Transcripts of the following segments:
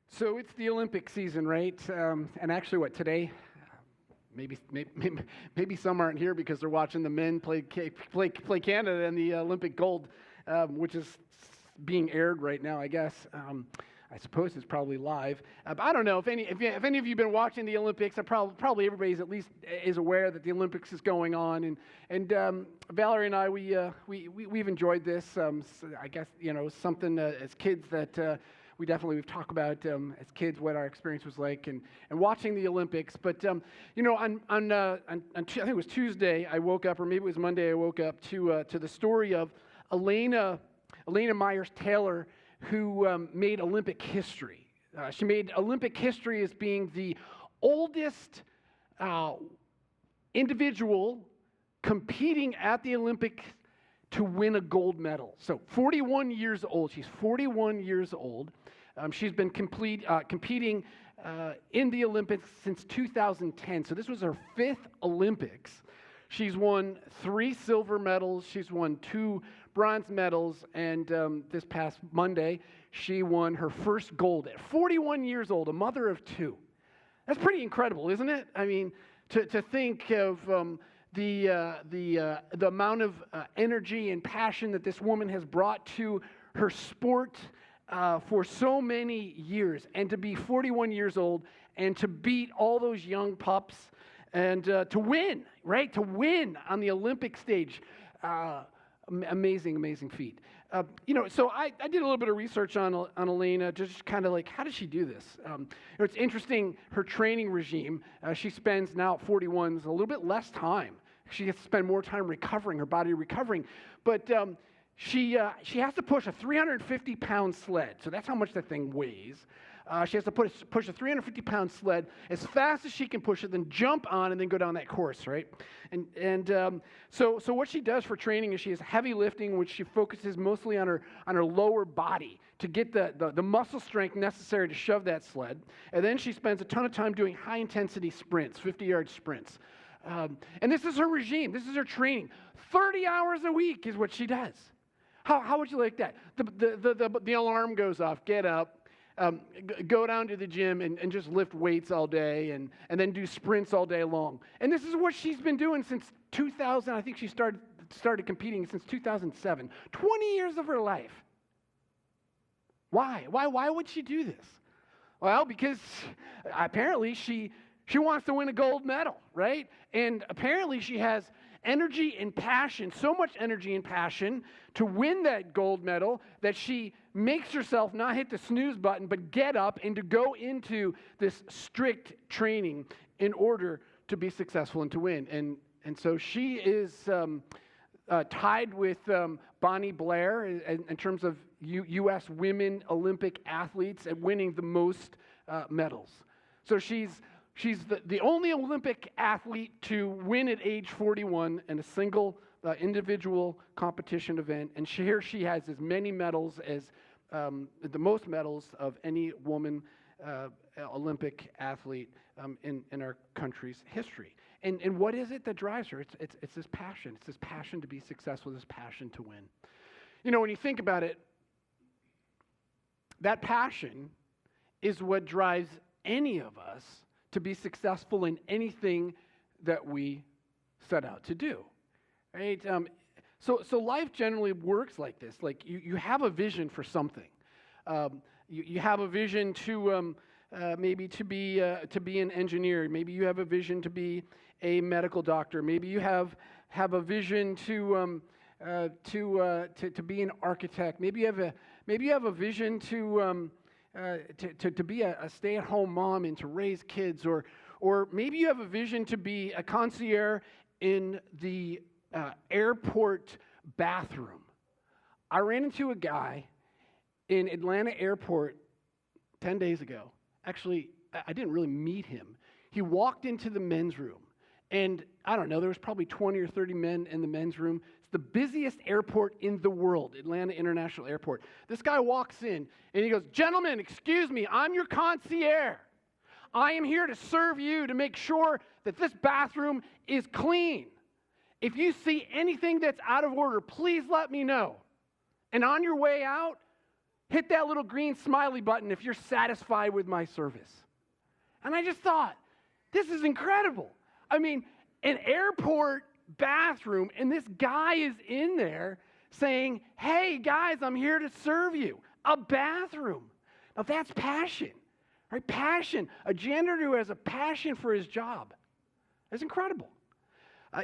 So it's the Olympic season, right? And actually, today? Maybe some aren't here because they're watching the men play Canada in the Olympic gold, which is being aired right now, I guess. I suppose it's probably live. But I don't know if any of you have been watching the Olympics. Probably everybody's at least is aware that the Olympics is going on. And Valerie and I we've enjoyed this. So I guess something as kids that. We've talked about as kids what our experience was like and watching the Olympics. But on I think it was Tuesday I woke up, or maybe it was Monday I woke up to the story of Elena Myers Taylor, who made Olympic history. She made Olympic history as being the oldest individual competing at the Olympics to win a gold medal. So 41 years old. She's 41 years old. She's been competing in the Olympics since 2010. So this was her fifth Olympics. She's won 3 silver medals. She's won 2 bronze medals. And this past Monday, she won her first gold at 41 years old, a mother of 2. That's pretty incredible, isn't it? I mean, to think of the amount of energy and passion that this woman has brought to her sport for so many years, and to be 41 years old and to beat all those young pups and to win, right? To win on the Olympic stage. Amazing feat. So I did a little bit of research on Elena, just kind of like, how does she do this? It's interesting, her training regime. She spends now at 41 a little bit less time. She has to spend more time recovering, her body recovering. But she has to push a 350-pound sled. So that's how much that thing weighs. She has to push a 350-pound sled as fast as she can push it, then jump on and then go down that course, right? So what she does for training is she has heavy lifting, which she focuses mostly on her lower body to get the muscle strength necessary to shove that sled. And then she spends a ton of time doing high-intensity sprints, 50-yard sprints. And this is her regime. This is her training. 30 hours a week is what she does. How would you like that? The alarm goes off. Get up. Go down to the gym and just lift weights all day and then do sprints all day long. And this is what she's been doing since 2000. I think she started competing since 2007. 20 years of her life. Why? Why would she do this? Well, because apparently she wants to win a gold medal, right? And apparently she has energy and passion, so much energy and passion to win that gold medal that she makes herself not hit the snooze button, but get up and to go into this strict training in order to be successful and to win. And so she is tied with Bonnie Blair in terms of U.S. women Olympic athletes at winning the most medals. So she's the only Olympic athlete to win at age 41 in a single individual competition event. And here she has as many medals as the most medals of any woman Olympic athlete in our country's history. And what is it that drives her? It's this passion. It's this passion to be successful, this passion to win. When you think about it, that passion is what drives any of us to be successful in anything that we set out to do, right? So life generally works like this. Like you have a vision for something. You have a vision to maybe to be an engineer. Maybe you have a vision to be a medical doctor. Maybe you have a vision to be an architect. Maybe you have a vision to be a stay-at-home mom and to raise kids, or maybe you have a vision to be a concierge in the airport bathroom. I ran into a guy in Atlanta airport 10 days ago. Actually, I didn't really meet him. He walked into the men's room, and I don't know, there was probably 20 or 30 men in the men's room. It's the busiest airport in the world, Atlanta International Airport. This guy walks in, and he goes, "Gentlemen, excuse me, I'm your concierge. I am here to serve you to make sure that this bathroom is clean. If you see anything that's out of order, please let me know. And on your way out, Hit that little green smiley button if you're satisfied with my service. And I just thought, this is incredible. I mean, an airport bathroom, and this guy is in there saying, hey, guys, I'm here to serve you. A bathroom. Now, that's passion, right? Passion. A janitor who has a passion for his job. That's incredible.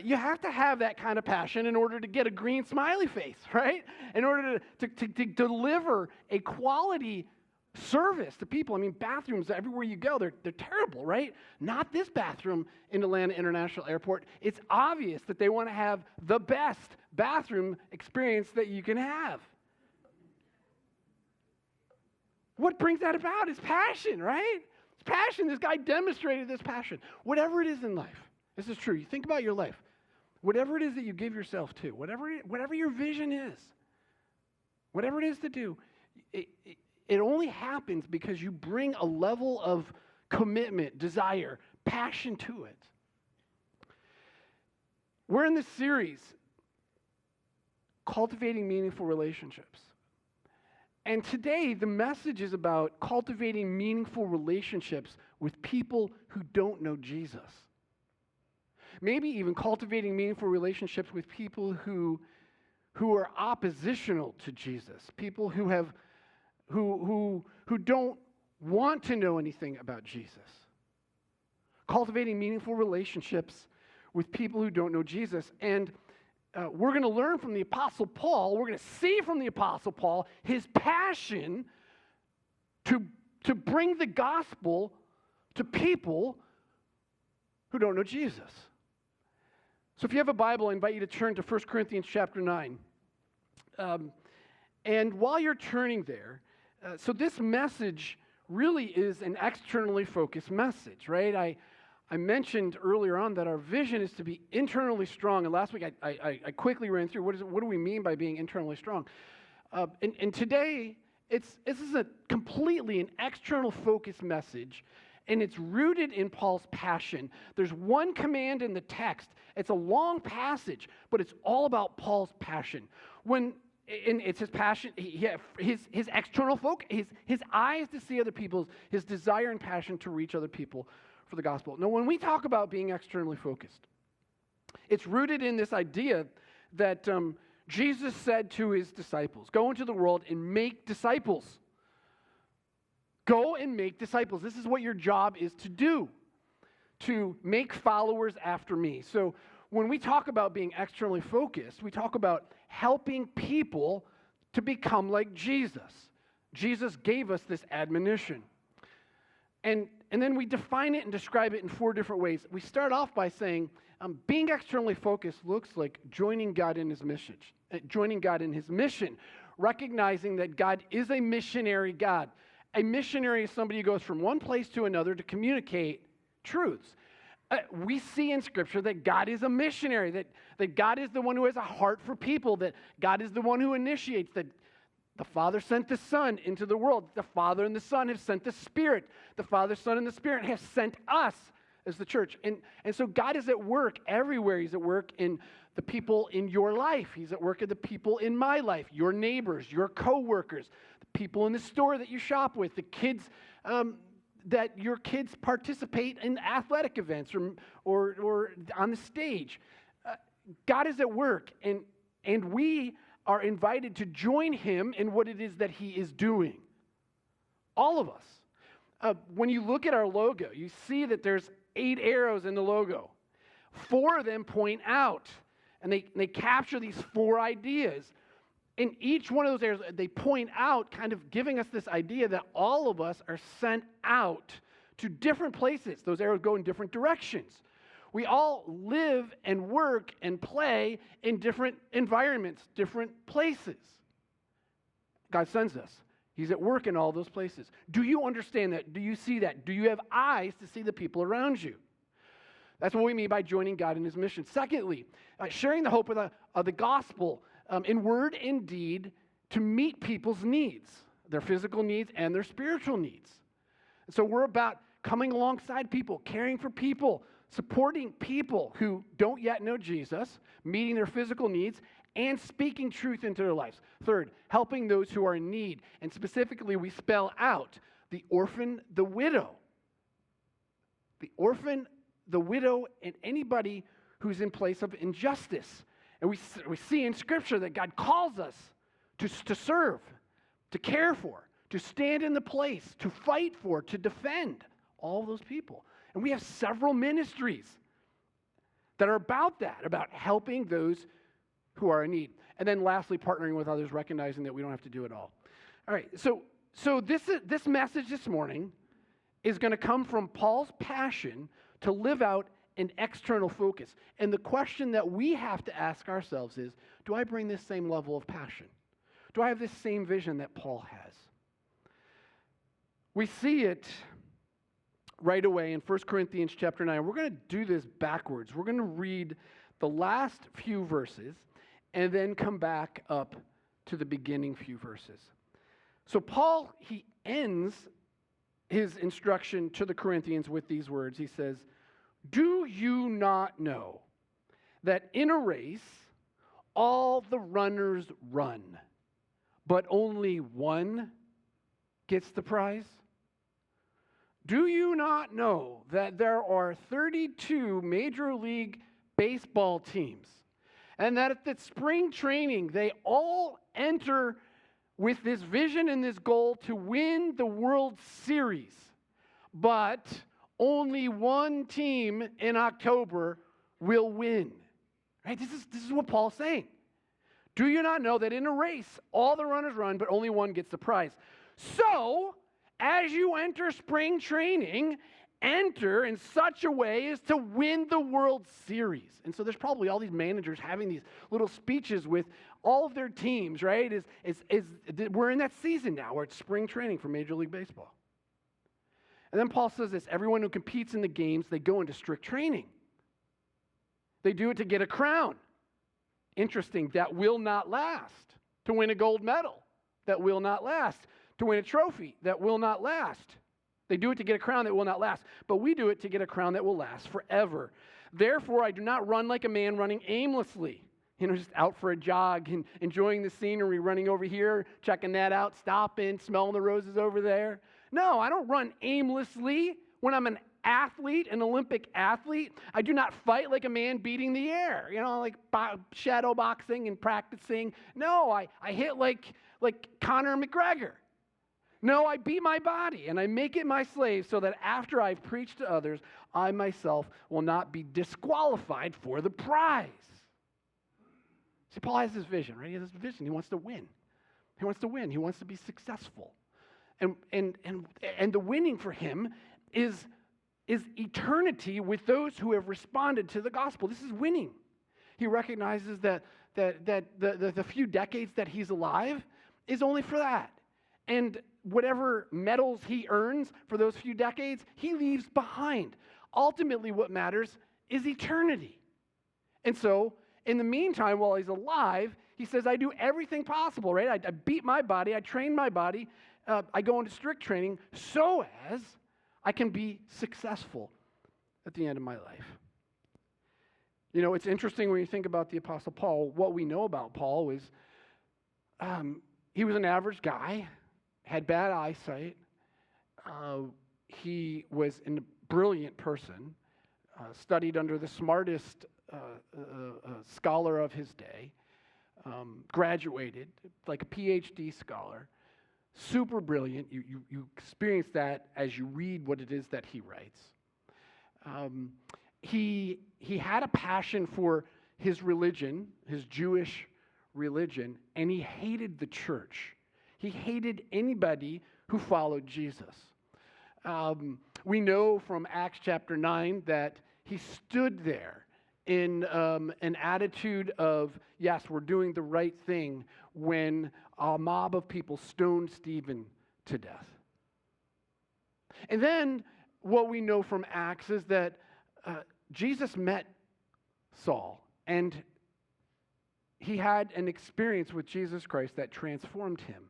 You have to have that kind of passion in order to get a green smiley face, right? In order to deliver a quality service to people. I mean, bathrooms everywhere you go, they're terrible, right? Not this bathroom in Atlanta International Airport. It's obvious that they want to have the best bathroom experience that you can have. What brings that about is passion, right? It's passion. This guy demonstrated this passion. Whatever it is in life, this is true. You think about your life. Whatever it is that you give yourself to, whatever your vision is, whatever it is to do, it only happens because you bring a level of commitment, desire, passion to it. We're in this series, Cultivating Meaningful Relationships. And today, the message is about cultivating meaningful relationships with people who don't know Jesus. Maybe even cultivating meaningful relationships with people who are oppositional to Jesus, people who don't want to know anything about Jesus. Cultivating meaningful relationships with people who don't know Jesus. And we're going to learn from the Apostle Paul, we're going to see from the Apostle Paul his passion to bring the gospel to people who don't know Jesus. So if you have a Bible, I invite you to turn to 1 Corinthians chapter 9. And while you're turning there, so this message really is an externally focused message, right? I mentioned earlier on that our vision is to be internally strong. And last week I quickly ran through what do we mean by being internally strong. And today, this is a completely an external focused message. And it's rooted in Paul's passion. There's one command in the text. It's a long passage, but it's all about Paul's passion. And it's his passion, his external focus, his eyes to see other people, his desire and passion to reach other people for the gospel. Now, when we talk about being externally focused, it's rooted in this idea that Jesus said to his disciples, go into the world and make disciples. Go and make disciples. This is what your job is to do, to make followers after me. So when we talk about being externally focused, we talk about helping people to become like Jesus. Jesus gave us this admonition. And then we define it and describe it in 4 different ways. We start off by saying being externally focused looks like joining God in his mission. Recognizing that God is a missionary God. A missionary is somebody who goes from one place to another to communicate truths. We see in Scripture that God is a missionary, that God is the one who has a heart for people, that God is the one who initiates, that the Father sent the Son into the world. The Father and the Son have sent the Spirit. The Father, Son, and the Spirit have sent us as the church. And so God is at work everywhere. He's at work in the people in your life. He's at work in the people in my life, your neighbors, your co-workers, the people in the store that you shop with, the kids that your kids participate in athletic events or on the stage. God is at work, and we are invited to join him in what it is that he is doing. All of us. When you look at our logo, you see that there's 8 arrows in the logo. 4 of them point out, and they capture these 4 ideas. In each one of those areas, they point out, kind of giving us this idea that all of us are sent out to different places. Those arrows go in different directions. We all live and work and play in different environments, different places. God sends us. He's at work in all those places. Do you understand that? Do you see that? Do you have eyes to see the people around you? That's what we mean by joining God in his mission. Secondly, sharing the hope of the gospel in word and deed to meet people's needs, their physical needs and their spiritual needs. And so we're about coming alongside people, caring for people, supporting people who don't yet know Jesus, meeting their physical needs, and speaking truth into their lives. Third, helping those who are in need. And specifically, we spell out the orphan, the widow. The orphan, the widow, and anybody who's in place of injustice. And we see in Scripture that God calls us to serve, to care for, to stand in the place, to fight for, to defend all those people. And we have several ministries that are about that, about helping those who are in need. And then lastly, partnering with others, recognizing that we don't have to do it all. All right, so this message this morning is going to come from Paul's passion to live out an external focus. And the question that we have to ask ourselves is, do I bring this same level of passion? Do I have this same vision that Paul has? We see it right away in 1 Corinthians chapter 9. We're going to do this backwards. We're going to read the last few verses and then come back up to the beginning few verses. So Paul, he ends his instruction to the Corinthians with these words. He says, "Do you not know that in a race all the runners run, but only one gets the prize? Do you not know that there are 32 Major League Baseball teams, and that at the spring training they all enter with this vision and this goal to win the World Series, but only one team in October will win?" Right? This is what Paul's saying. Do you not know that in a race all the runners run, but only one gets the prize? So, as you enter spring training, enter in such a way as to win the World Series. And so there's probably all these managers having these little speeches with all of their teams, right? We're in that season now where it's spring training for Major League Baseball. And then Paul says this: everyone who competes in the games, they go into strict training. They do it to get a crown. Interesting, that will not last. To win a gold medal, that will not last. To win a trophy, that will not last. They do it to get a crown that will not last. But we do it to get a crown that will last forever. Therefore, I do not run like a man running aimlessly. Just out for a jog and enjoying the scenery, running over here, checking that out, stopping, smelling the roses over there. No, I don't run aimlessly. When I'm an athlete, an Olympic athlete, I do not fight like a man beating the air, like shadow boxing and practicing. No, I hit like Conor McGregor. No, I beat my body and I make it my slave so that after I've preached to others, I myself will not be disqualified for the prize. See, Paul has this vision, right? He has this vision. He wants to win. He wants to win. He wants to be successful. And the winning for him is eternity with those who have responded to the gospel. This is winning. He recognizes that the few decades that he's alive is only for that. And whatever medals he earns for those few decades, he leaves behind. Ultimately, what matters is eternity. And so, in the meantime, while he's alive, he says, I do everything possible, right? I beat my body, I train my body, I go into strict training so as I can be successful at the end of my life. It's interesting when you think about the Apostle Paul. What we know about Paul was he was an average guy, had bad eyesight. He was a brilliant person, studied under the smartest scholar of his day, graduated like a PhD scholar, super brilliant. You experience that as you read what it is that he writes. He had a passion for his religion, his Jewish religion, and he hated the church. He hated anybody who followed Jesus. We know from Acts chapter 9 that he stood there in an attitude of, yes, we're doing the right thing, when a mob of people stoned Stephen to death. And then what we know from Acts is that Jesus met Saul, and he had an experience with Jesus Christ that transformed him.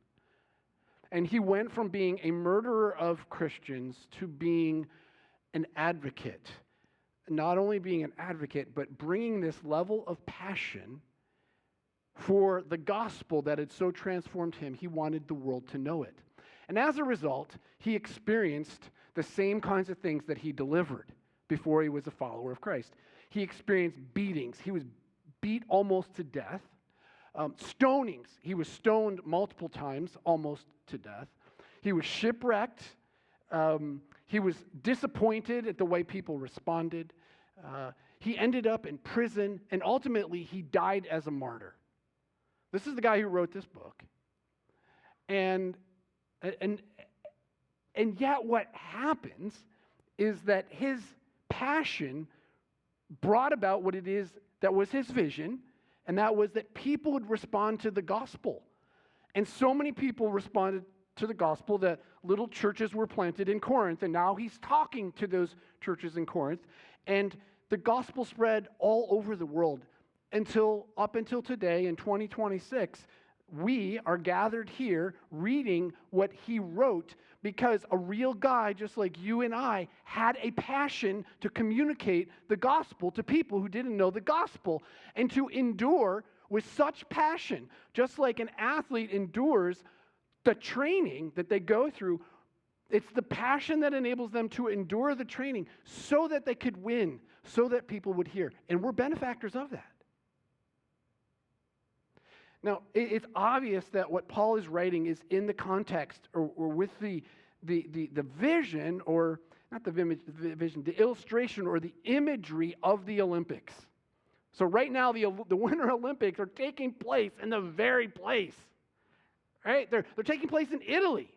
And he went from being a murderer of Christians to being an advocate. Not only being an advocate, but bringing this level of passion for the gospel that had so transformed him. He wanted the world to know it. And as a result, he experienced the same kinds of things that he delivered before he was a follower of Christ. He experienced beatings. He was beat almost to death. Stonings. He was stoned multiple times, almost to death. He was shipwrecked. He was disappointed at the way people responded. He ended up in prison, and ultimately he died as a martyr. This is the guy who wrote this book. And yet what happens is that his passion brought about what it is that was his vision, and that was that people would respond to the gospel. And so many people responded to the gospel that little churches were planted in Corinth, and now he's talking to those churches in Corinth, and the gospel spread all over the world up until today in 2026. We are gathered here reading what he wrote because a real guy just like you and I had a passion to communicate the gospel to people who didn't know the gospel and to endure with such passion, just like an athlete endures the training that they go through. It's the passion that enables them to endure the training so that they could win, so that people would hear. And we're benefactors of that. Now, it's obvious that what Paul is writing is in the context or with the vision, or not the vision, the illustration or the imagery of the Olympics. So right now, the Winter Olympics are taking place in the very place, right? They're taking place in Italy.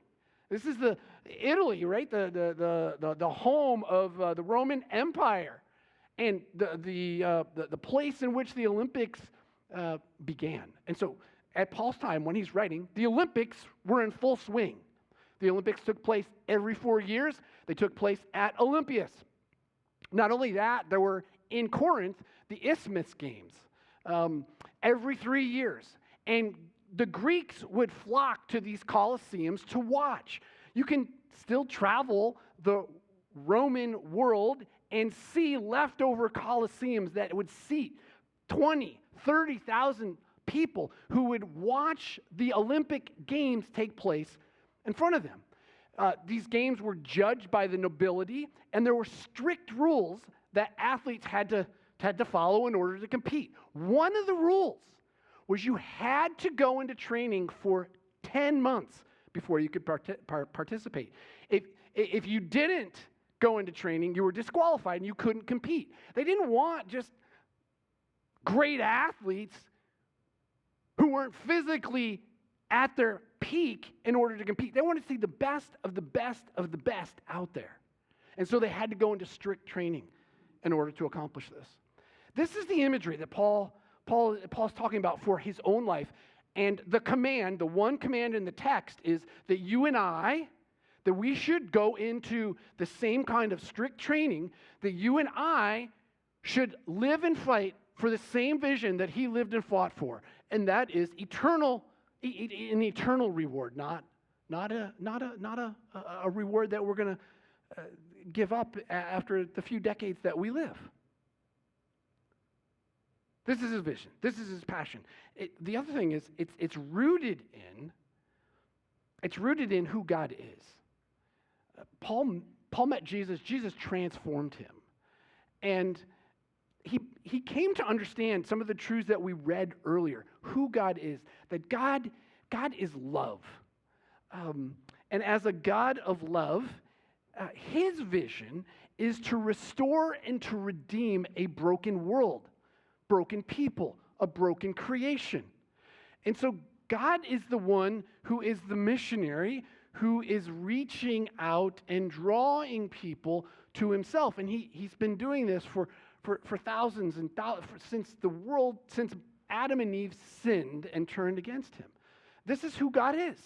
This is Italy, right? The home of the Roman Empire, and the place in which the Olympics began. And so at Paul's time, when he's writing, the Olympics were in full swing. The Olympics took place every 4 years. They took place at Olympias. Not only that, there were in Corinth the Isthmus Games every 3 years. And the Greeks would flock to these Colosseums to watch. You can still travel the Roman world and see leftover Colosseums that would seat 20, 30,000 people who would watch the Olympic Games take place in front of them. These games were judged by the nobility, and there were strict rules that athletes had to follow in order to compete. One of the rules was you had to go into training for 10 months before you could participate. If you didn't go into training, you were disqualified and you couldn't compete. They didn't want just great athletes who weren't physically at their peak in order to compete. They wanted to see the best of the best of the best out there. And so they had to go into strict training in order to accomplish this. This is the imagery that Paul's talking about for his own life. And the one command in the text is that you and I, that we should go into the same kind of strict training, that you and I should live and fight for the same vision that he lived and fought for, and that is an eternal reward, not a reward that we're going to give up after the few decades that we live. This is his vision. This is his passion. The other thing is it's rooted in who God is. Paul met Jesus. Jesus transformed him, and he came to understand some of the truths that we read earlier, who God is, that God is love. And as a God of love, his vision is to restore and to redeem a broken world, broken people, a broken creation. And so God is the one who is the missionary, who is reaching out and drawing people to himself. And he's been doing this for thousands and thousands, since Adam and Eve sinned and turned against him. This is who God is.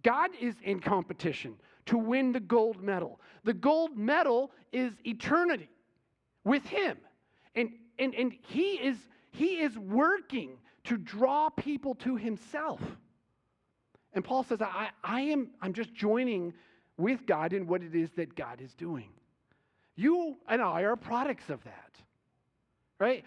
God is in competition to win the gold medal. The gold medal is eternity with him. And he is working to draw people to himself. And Paul says, I'm just joining with God in what it is that God is doing. You and I are products of that. right?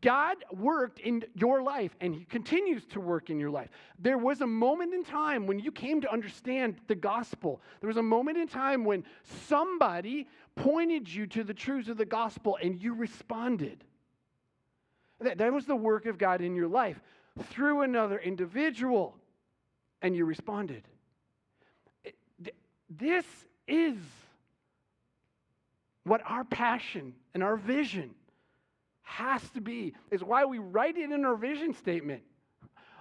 God worked in your life, and he continues to work in your life. There was a moment in time when you came to understand the gospel. There was a moment in time when somebody pointed you to the truths of the gospel, and you responded. That was the work of God in your life through another individual, and you responded. This is what our passion and our vision has to be. Is why we write it in our vision statement.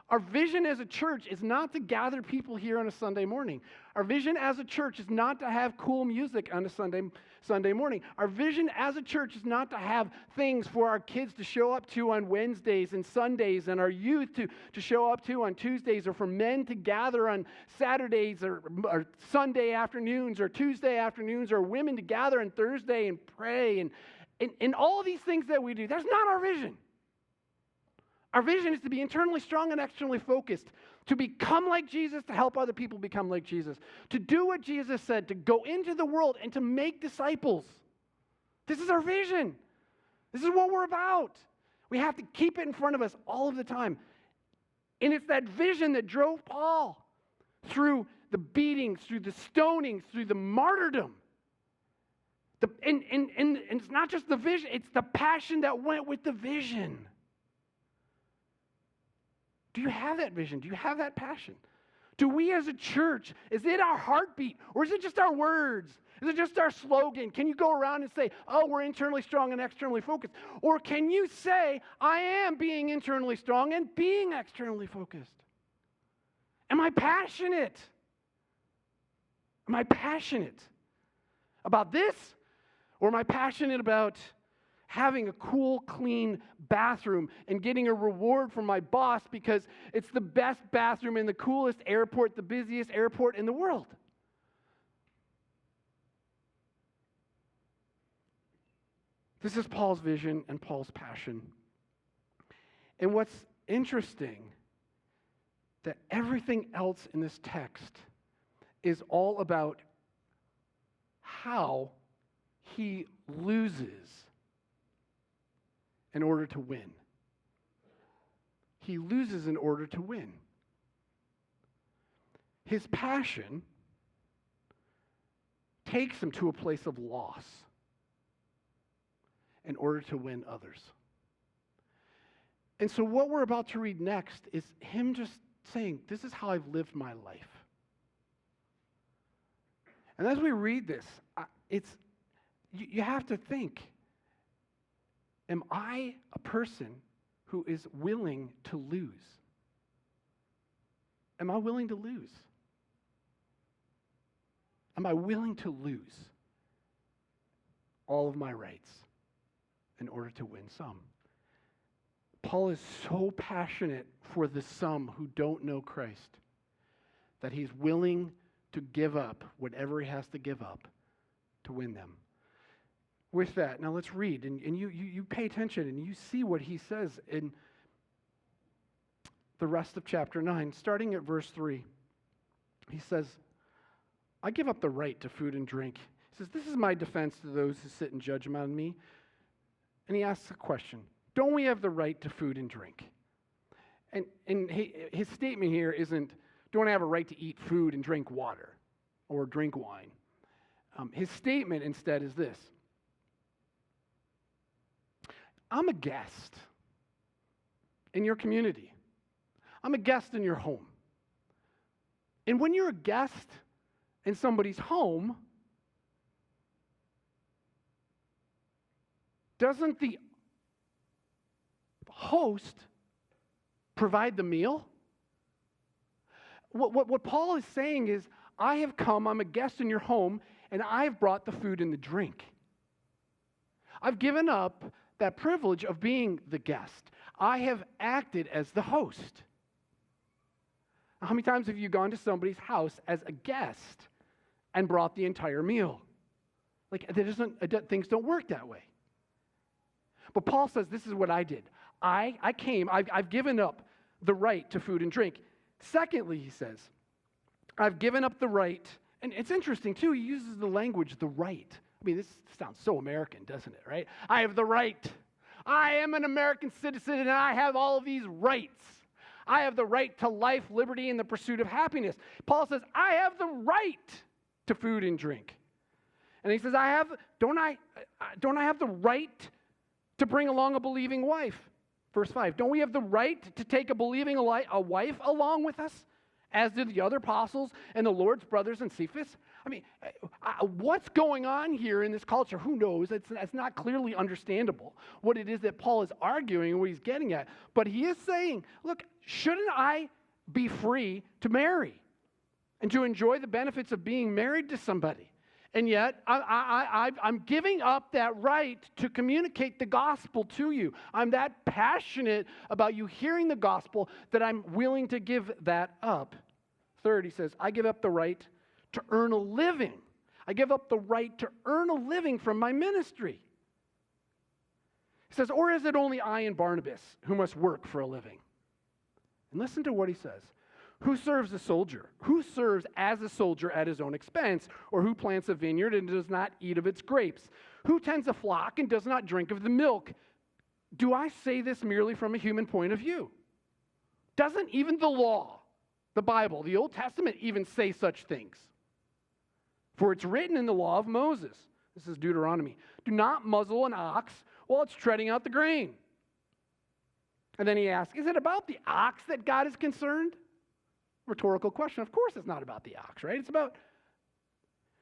Our vision as a church is not to gather people here on a Sunday morning. Our vision as a church is not to have cool music on a Sunday morning. Our vision as a church is not to have things for our kids to show up to on Wednesdays and Sundays, and our youth to show up to on Tuesdays, or for men to gather on Saturdays or Sunday afternoons or Tuesday afternoons, or women to gather on Thursday and pray, and all of these things that we do. That's not our vision. Our vision is to be internally strong and externally focused, to become like Jesus, to help other people become like Jesus, to do what Jesus said, to go into the world and to make disciples. This is our vision. This is what we're about. We have to keep it in front of us all of the time. And it's that vision that drove Paul through the beatings, through the stonings, through the martyrdom. And it's not just the vision, it's the passion that went with the vision. Do you have that vision? Do you have that passion? Do we as a church, is it our heartbeat, or is it just our words? Is it just our slogan? Can you go around and say, oh, we're internally strong and externally focused? Or can you say, I am being internally strong and being externally focused? Am I passionate? Am I passionate about this? Or am I passionate about having a cool, clean bathroom and getting a reward from my boss because it's the best bathroom in the coolest airport, the busiest airport in the world? This is Paul's vision and Paul's passion. And what's interesting, that everything else in this text is all about how he loses in order to win. He loses in order to win. His passion takes him to a place of loss in order to win others. And so what we're about to read next is him just saying, this is how I've lived my life. And as we read this, you have to think, am I a person who is willing to lose? Am I willing to lose? Am I willing to lose all of my rights in order to win some? Paul is so passionate for the some who don't know Christ that he's willing to give up whatever he has to give up to win them. With that, now let's read, and you pay attention, and you see what he says in the rest of chapter 9, starting at verse 3. He says, I give up the right to food and drink. He says, this is my defense to those who sit in judgment on me. And he asks a question, don't we have the right to food and drink? And his statement here isn't, don't I have a right to eat food and drink water or drink wine? His statement instead is this, I'm a guest in your community. I'm a guest in your home. And when you're a guest in somebody's home, doesn't the host provide the meal? What Paul is saying is, I have come, I'm a guest in your home, and I've brought the food and the drink. I've given up that privilege of being the guest. I have acted as the host. How many times have you gone to somebody's house as a guest and brought the entire meal? Like, things don't work that way. But Paul says, this is what I did. I came, I've given up the right to food and drink. Secondly, he says, I've given up the right, and it's interesting too, he uses the language, the right. I mean, this sounds so American, doesn't it, right? I have the right. I am an American citizen and I have all of these rights. I have the right to life, liberty, and the pursuit of happiness. Paul says, I have the right to food and drink. And he says, don't I have the right to bring along a believing wife? Verse 5, don't we have the right to take a believing a wife along with us, as did the other apostles and the Lord's brothers and Cephas? I mean, what's going on here in this culture? Who knows? It's not clearly understandable what it is that Paul is arguing and what he's getting at. But he is saying, look, shouldn't I be free to marry and to enjoy the benefits of being married to somebody? And yet, I'm giving up that right to communicate the gospel to you. I'm that passionate about you hearing the gospel that I'm willing to give that up. Third, he says, I give up the right to earn a living. I give up the right to earn a living from my ministry. He says, or is it only I and Barnabas who must work for a living? And listen to what he says. Who serves a soldier? Who serves as a soldier at his own expense? Or who plants a vineyard and does not eat of its grapes? Who tends a flock and does not drink of the milk? Do I say this merely from a human point of view? Doesn't even the law, the Bible, the Old Testament even say such things? For it's written in the law of Moses. This is Deuteronomy. Do not muzzle an ox while it's treading out the grain. And then he asks, is it about the ox that God is concerned? Rhetorical question. Of course it's not about the ox, right? It's about,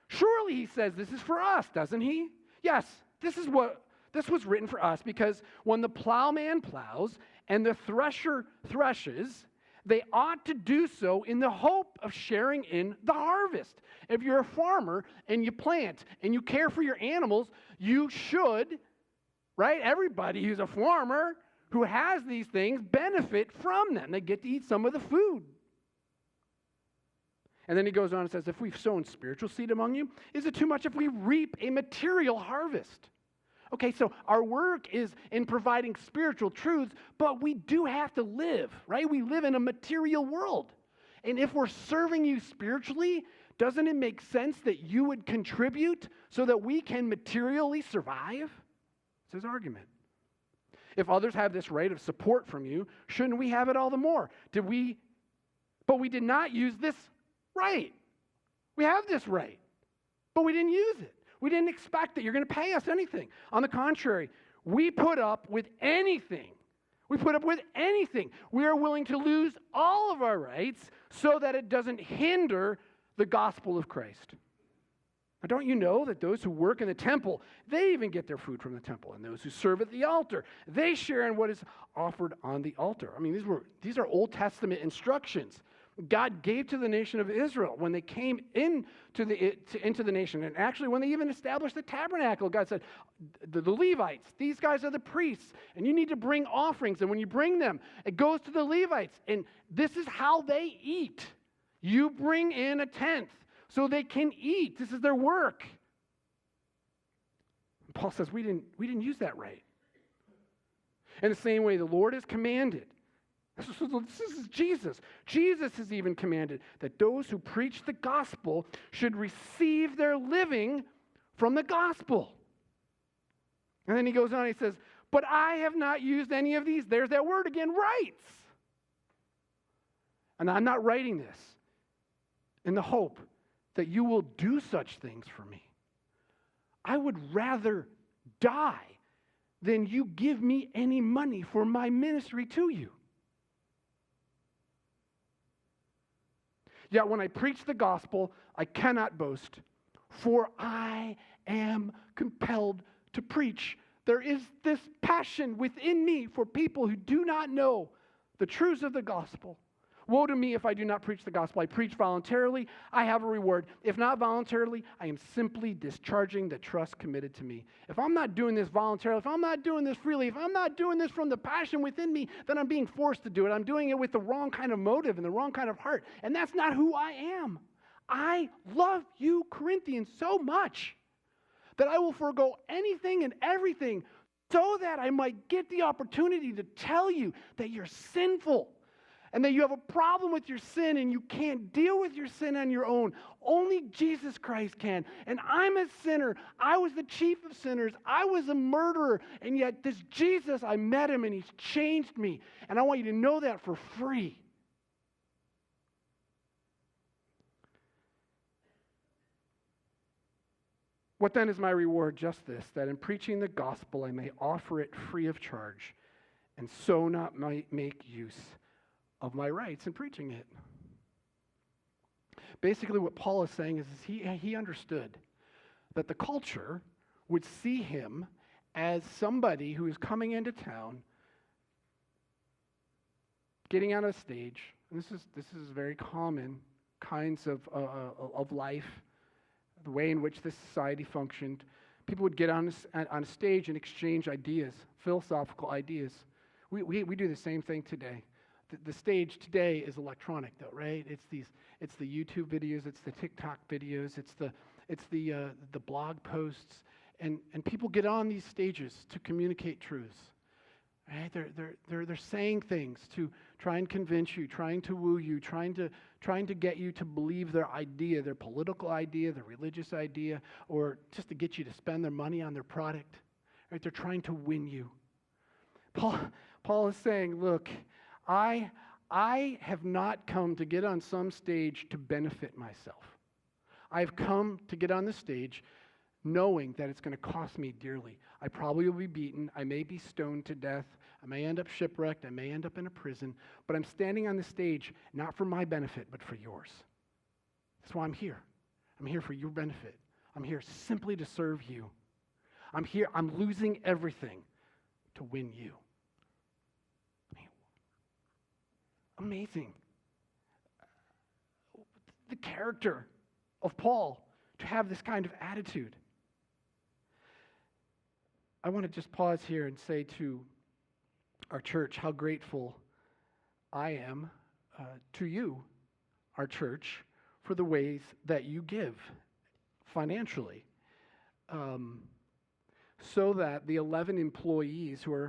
surely he says this is for us, doesn't he? Yes, this was written for us because when the plowman plows and the thresher threshes, they ought to do so in the hope of sharing in the harvest. If you're a farmer and you plant and you care for your animals, you should, right? Everybody who's a farmer who has these things benefit from them. They get to eat some of the food. And then he goes on and says, if we've sown spiritual seed among you, is it too much if we reap a material harvest? Okay, so our work is in providing spiritual truths, but we do have to live, right? We live in a material world. And if we're serving you spiritually, doesn't it make sense that you would contribute so that we can materially survive? It's his argument. If others have this right of support from you, shouldn't we have it all the more? But we did not use this right. We have this right, but we didn't use it. We didn't expect that you're going to pay us anything. On the contrary, we put up with anything. We put up with anything. We are willing to lose all of our rights so that it doesn't hinder the gospel of Christ. Now, don't you know that those who work in the temple, they even get their food from the temple, and those who serve at the altar, they share in what is offered on the altar. I mean, these are Old Testament instructions God gave to the nation of Israel when they came into the nation. And actually, when they even established the tabernacle, God said, the Levites, these guys are the priests, and you need to bring offerings. And when you bring them, it goes to the Levites. And this is how they eat. You bring in a tenth so they can eat. This is their work. And Paul says, we didn't use that right. In the same way, the Lord has commanded. This is Jesus. Jesus has even commanded that those who preach the gospel should receive their living from the gospel. And then he goes on, he says, but I have not used any of these. There's that word again, rights. And I'm not writing this in the hope that you will do such things for me. I would rather die than you give me any money for my ministry to you. Yet when I preach the gospel, I cannot boast, for I am compelled to preach. There is this passion within me for people who do not know the truths of the gospel. Woe to me if I do not preach the gospel. I preach voluntarily, I have a reward. If not voluntarily, I am simply discharging the trust committed to me. If I'm not doing this voluntarily, if I'm not doing this freely, if I'm not doing this from the passion within me, then I'm being forced to do it. I'm doing it with the wrong kind of motive and the wrong kind of heart. And that's not who I am. I love you, Corinthians, so much that I will forego anything and everything so that I might get the opportunity to tell you that you're sinful and that you have a problem with your sin and you can't deal with your sin on your own. Only Jesus Christ can. And I'm a sinner. I was the chief of sinners. I was a murderer. And yet this Jesus, I met him and he's changed me. And I want you to know that for free. What then is my reward? Just this, that in preaching the gospel I may offer it free of charge, and so not make use of my rights in preaching it. Basically what Paul is saying is he understood that the culture would see him as somebody who is coming into town, getting on a stage, and this is very common kinds of life, the way in which this society functioned. People would get on a stage and exchange ideas, philosophical ideas. We do the same thing today. The stage today is electronic, though, right? It's the YouTube videos, it's the TikTok videos, it's the blog posts, and people get on these stages to communicate truths. Right? They're saying things to try and convince you, trying to woo you, trying to get you to believe their idea, their political idea, their religious idea, or just to get you to spend their money on their product. Right? They're trying to win you. Paul is saying, look, I have not come to get on some stage to benefit myself. I've come to get on the stage knowing that it's going to cost me dearly. I probably will be beaten. I may be stoned to death. I may end up shipwrecked. I may end up in a prison. But I'm standing on the stage not for my benefit, but for yours. That's why I'm here. I'm here for your benefit. I'm here simply to serve you. I'm here. I'm losing everything to win you. I mean, amazing. The character of Paul to have this kind of attitude. I want to just pause here and say to our church how grateful I am to you, our church, for the ways that you give financially, so that the 11 employees who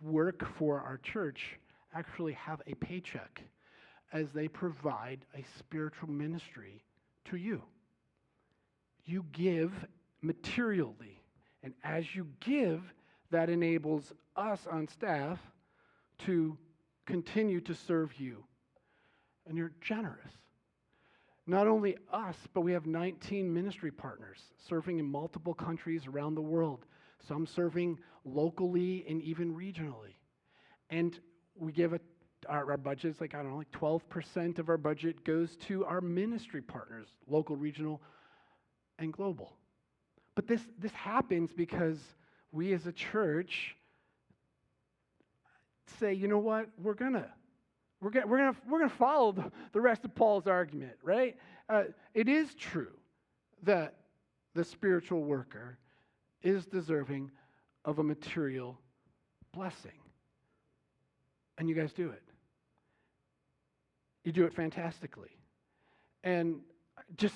work for our church actually have a paycheck as they provide a spiritual ministry to you. You give materially. And as you give, that enables us on staff to continue to serve you. And you're generous. Not only us, but we have 19 ministry partners serving in multiple countries around the world, some serving locally and even regionally. And we give our budget's like 12% of our budget goes to our ministry partners, local, regional, and global. But this happens because we as a church say, you know what, we're gonna follow the rest of Paul's argument, right? It is true that the spiritual worker is deserving of a material blessing, and you guys do it. You do it fantastically, and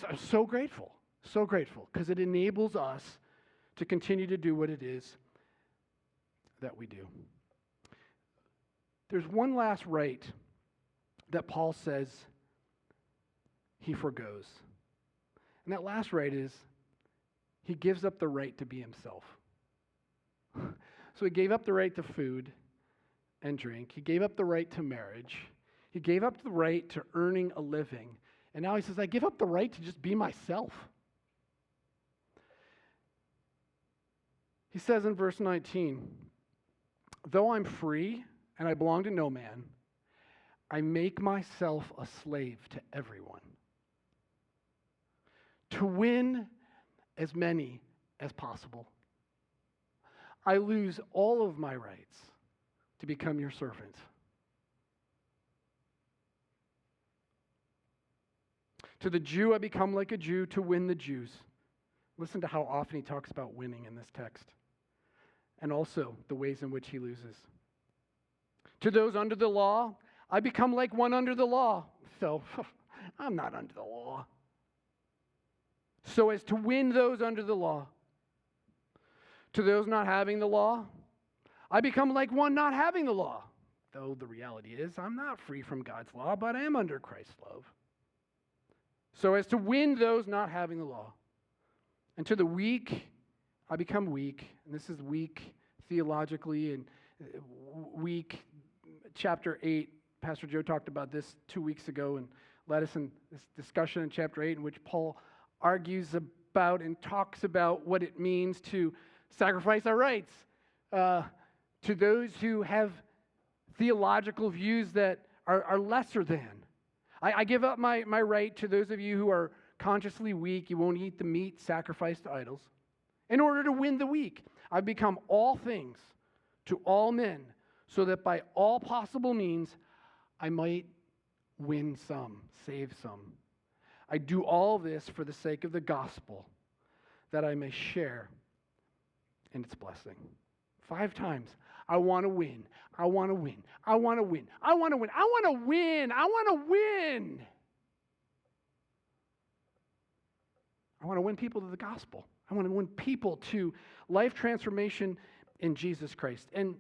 I'm so grateful. So grateful, because it enables us to continue to do what it is that we do. There's one last right that Paul says he forgoes. And that last right is he gives up the right to be himself. So he gave up the right to food and drink. He gave up the right to marriage. He gave up the right to earning a living. And now he says, I give up the right to just be myself. He says in verse 19, though I'm free and I belong to no man, I make myself a slave to everyone, to win as many as possible. I lose all of my rights to become your servant. To the Jew, I become like a Jew to win the Jews. Listen to how often he talks about winning in this text, and also the ways in which he loses. To those under the law, I become like one under the law. So, I'm not under the law. So as to win those under the law. To those not having the law, I become like one not having the law. though the reality is I'm not free from God's law, but I am under Christ's love, so as to win those not having the law. And to the weak, I become weak. And this is weak theologically and weak. Chapter 8, Pastor Joe talked about this 2 weeks ago and led us in this discussion in chapter 8 in which Paul argues about and talks about what it means to sacrifice our rights to those who have theological views that are lesser than. I give up my right to those of you who are consciously weak. You won't eat the meat sacrificed to idols. In order to win the weak, I've become all things to all men, so that by all possible means I might win some, save some. I do all this for the sake of the gospel, that I may share in its blessing. 5 times. I want to win. I want to win. I want to win. I want to win. I want to win. I want to win. I want to win people to the gospel. I want to win people to life transformation in Jesus Christ. And,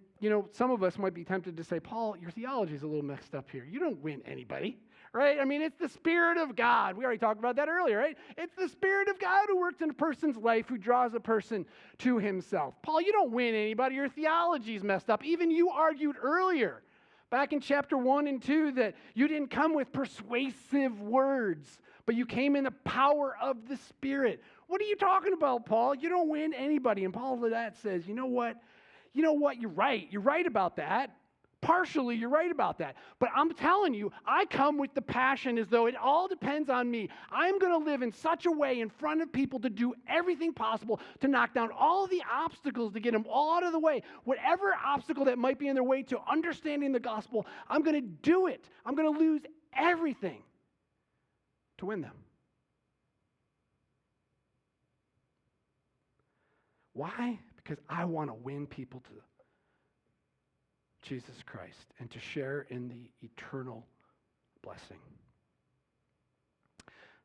some of us might be tempted to say, Paul, your theology is a little messed up here. You don't win anybody, right? I mean, it's the Spirit of God. We already talked about that earlier, right? It's the Spirit of God who works in a person's life, who draws a person to himself. Paul, you don't win anybody. Your theology is messed up. Even you argued earlier, back in chapter 1 and 2, that you didn't come with persuasive words, but you came in the power of the Spirit. What are you talking about, Paul? You don't win anybody. And Paul to that says, you know what? You're right. You're right about that. Partially, you're right about that. But I'm telling you, I come with the passion as though it all depends on me. I'm going to live in such a way in front of people to do everything possible to knock down all the obstacles, to get them all out of the way. Whatever obstacle that might be in their way to understanding the gospel, I'm going to do it. I'm going to lose everything to win them. Why? Because I want to win people to Jesus Christ and to share in the eternal blessing.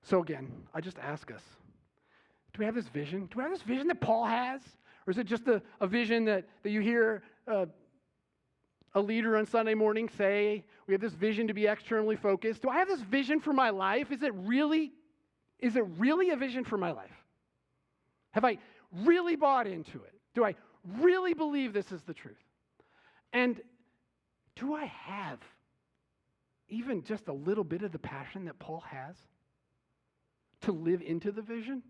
So again, I just ask us, do we have this vision? Do we have this vision that Paul has? Or is it just a vision that you hear a leader on Sunday morning say, we have this vision to be externally focused? Do I have this vision for my life? Is it really a vision for my life? Have I really bought into it? Do I really believe this is the truth? And do I have even just a little bit of the passion that Paul has to live into the vision,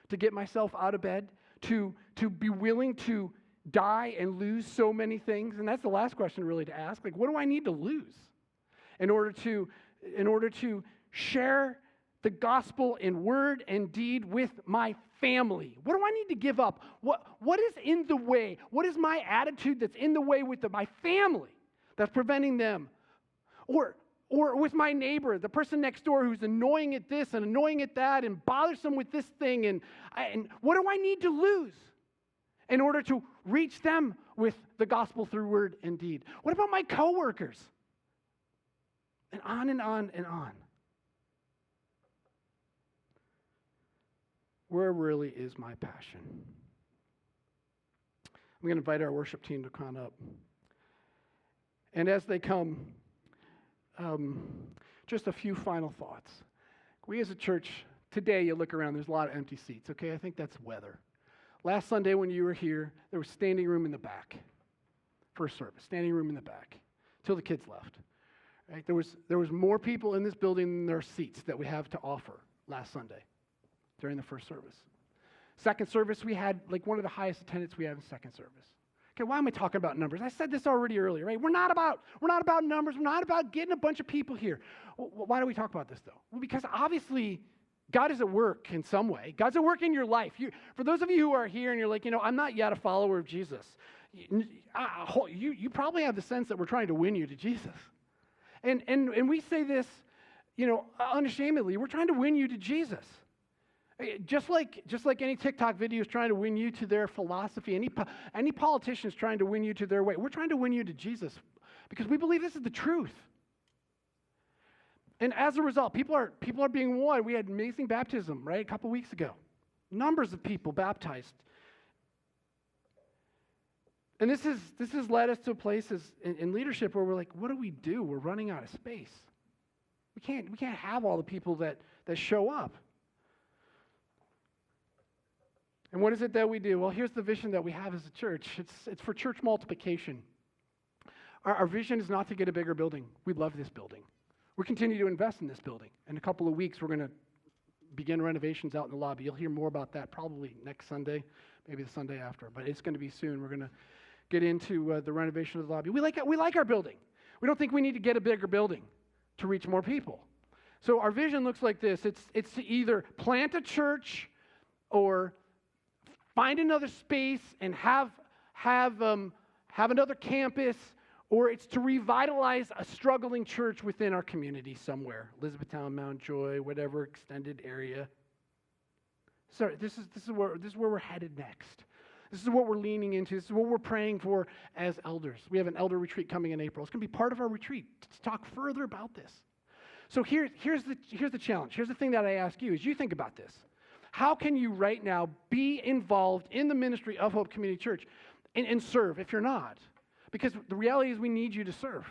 to get myself out of bed, to be willing to die and lose so many things? And that's the last question really to ask. Like, what do I need to lose in order to share the gospel in word and deed with my family? What do I need to give up? What is in the way? What is my attitude that's in the way with my family that's preventing them? Or with my neighbor, the person next door who's annoying at this and annoying at that and bothersome with this thing. And what do I need to lose in order to reach them with the gospel through word and deed? What about my coworkers? And on and on and on. Where really is my passion? I'm going to invite our worship team to come up. And as they come, just a few final thoughts. We as a church, today you look around, there's a lot of empty seats, okay? I think that's weather. Last Sunday when you were here, there was standing room in the back. First service, standing room in the back, till the kids left. Right? There was more people in this building than there are seats that we have to offer last Sunday during the first service. Second service, we had like one of the highest attendance we have in second service. Okay, why am I talking about numbers? I said this already earlier, right? We're not about numbers. We're not about getting a bunch of people here. Why do we talk about this though? Well, because obviously God is at work in some way. God's at work in your life. For those of you who are here and you're like, I'm not yet a follower of Jesus, you probably have the sense that we're trying to win you to Jesus. And we say this, unashamedly, we're trying to win you to Jesus. Just like any TikTok video is trying to win you to their philosophy, any politician is trying to win you to their way. We're trying to win you to Jesus because we believe this is the truth. And as a result, people are being won. We had amazing baptism, right, a couple weeks ago. Numbers of people baptized. And this has led us to places in leadership where we're like, what do? We're running out of space. We can't have all the people that show up. And what is it that we do? Well, here's the vision that we have as a church. It's for church multiplication. Our vision is not to get a bigger building. We love this building. We're continuing to invest in this building. In a couple of weeks, we're going to begin renovations out in the lobby. You'll hear more about that probably next Sunday, maybe the Sunday after, but it's going to be soon. We're going to get into the renovation of the lobby. We like our building. We don't think we need to get a bigger building to reach more people. So our vision looks like this. It's to either plant a church or find another space and have another campus, or it's to revitalize a struggling church within our community somewhere, Elizabethtown, Mount Joy, whatever extended area. So this is where we're headed next. This is what we're leaning into. This is what we're praying for as elders. We have an elder retreat coming in April. It's going to be part of our retreat to talk further about this. So here's the challenge. Here's the thing that I ask you as you think about this. How can you right now be involved in the ministry of Hope Community Church and serve if you're not? Because the reality is we need you to serve.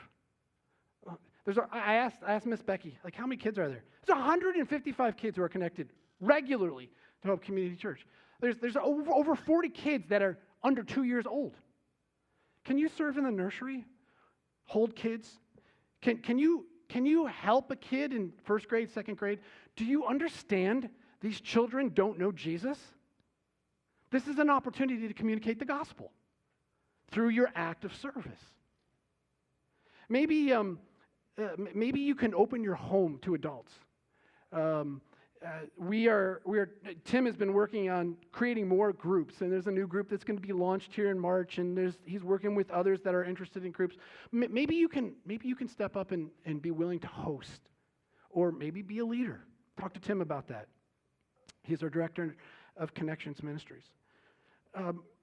I asked Miss Becky, like, how many kids are there? There's 155 kids who are connected regularly to Hope Community Church. There's over 40 kids that are under 2 years old. Can you serve in the nursery? Hold kids? Can you help a kid in first grade, second grade? Do you understand these children don't know Jesus? This is an opportunity to communicate the gospel through your act of service. Maybe you can open your home to adults. Tim has been working on creating more groups, and there's a new group that's going to be launched here in March, and he's working with others that are interested in groups. Maybe you can step up and be willing to host, or maybe be a leader. Talk to Tim about that. He's our director of Connections Ministries.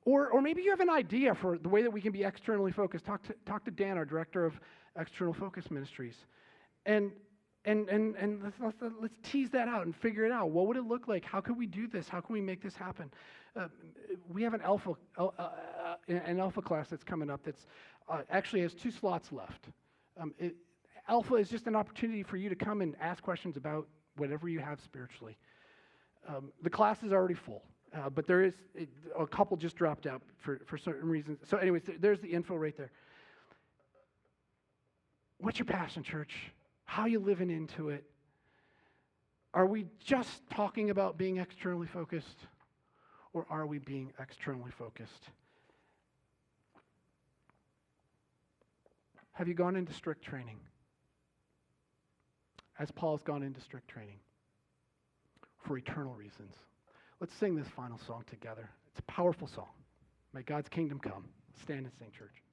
Or maybe you have an idea for the way that we can be externally focused. Talk to Dan, our director of External Focus Ministries, and let's tease that out and figure it out. What would it look like? How could we do this? How can we make this happen? We have an alpha class that's coming up that's actually has 2 slots left. Alpha is just an opportunity for you to come and ask questions about whatever you have spiritually. The class is already full. But there is a couple just dropped out for certain reasons. So anyways, there's the info right there. What's your passion, church? How are you living into it? Are we just talking about being externally focused, or are we being externally focused? Have you gone into strict training? As Paul's gone into strict training for eternal reasons. Let's sing this final song together. It's a powerful song. May God's kingdom come. Stand and sing, church.